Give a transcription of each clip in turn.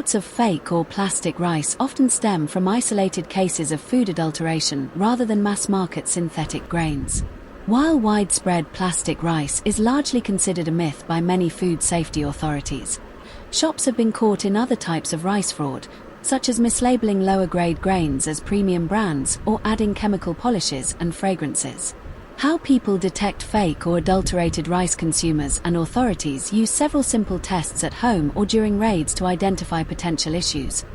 Reports of fake or plastic rice often stem from isolated cases of food adulteration rather than mass-market synthetic grains. While widespread plastic rice is largely considered a myth by many food safety authorities, shops have been caught in other types of rice fraud, such as mislabeling lower-grade grains as premium brands or adding chemical polishes and fragrances. How people detect fake or adulterated rice. Consumers and authorities use several simple tests at home or during raids to identify potential issues.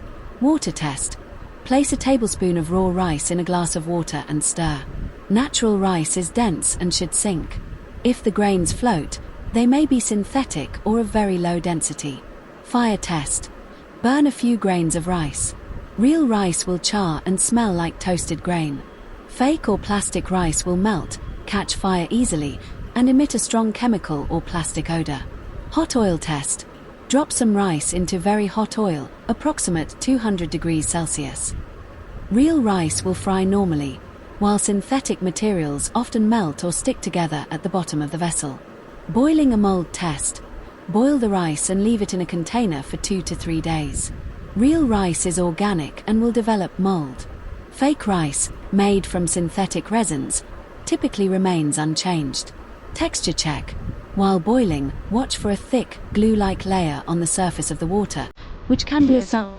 Water test. Place a tablespoon of raw rice in a glass of water and stir. Natural rice is dense and should sink. If the grains float, they may be synthetic or of very low density. Fire test. Burn a few grains of rice. Real rice will char and smell like toasted grain. Fake or plastic rice will melt, catch fire easily, and emit a strong chemical or plastic odor. Hot oil test. Drop some rice into very hot oil, approximate 200 degrees Celsius. Real rice will fry normally, while synthetic materials often melt or stick together at the bottom of the vessel. Boiling a mold test. Boil the rice and leave it in a container for 2 to 3 days. Real rice is organic and will develop mold. Fake rice, made from synthetic resins, typically remains unchanged. Texture check. While boiling, watch for a thick, glue-like layer on the surface of the water, which can be a sign.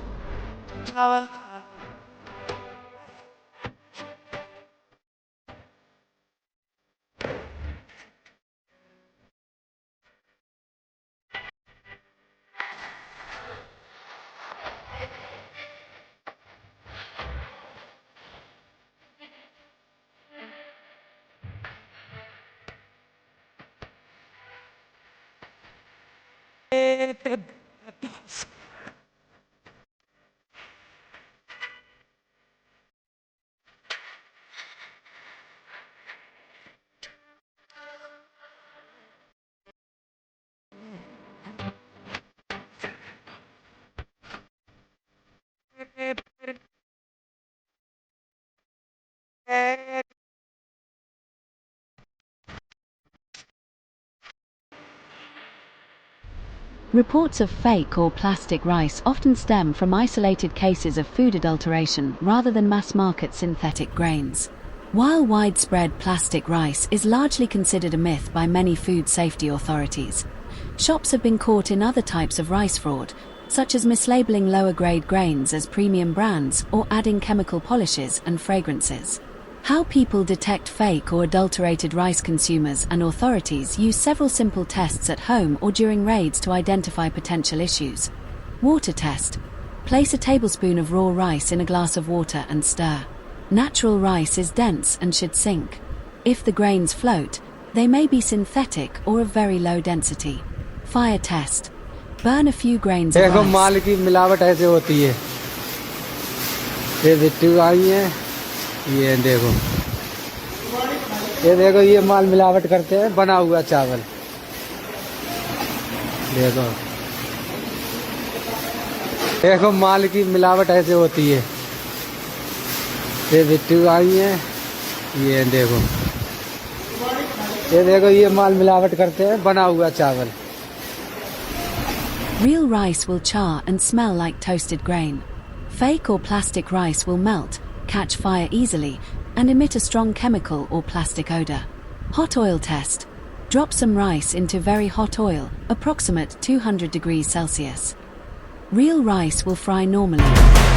Reports of fake or plastic rice often stem from isolated cases of food adulteration rather than mass-market synthetic grains. While widespread plastic rice is largely considered a myth by many food safety authorities, shops have been caught in other types of rice fraud, such as mislabeling lower-grade grains as premium brands or adding chemical polishes and fragrances. How people detect fake or adulterated rice. Consumers and authorities use several simple tests at home or during raids to identify potential issues. Water test. Place a tablespoon of raw rice in a glass of water and stir. Natural rice is dense and should sink. If the grains float, they may be synthetic or of very low density. Fire test. Burn a few grains of rice. माल की मिलावट ऐसे होती है। ये बिट्टू आई है, ये देखो ये माल मिलावट करते हैं, बना हुआ चावल। देखो माल की मिलावट ऐसे होती है। ये बिट्टू आई है, ये देखो ये माल मिलावट करते हैं, बना हुआ चावल। Real rice will char and smell like toasted grain. Fake or plastic rice will melt, catch fire easily, and emit a strong chemical or plastic odor. Hot oil test. Drop some rice into very hot oil, approximate 200 degrees Celsius. Real rice will fry normally.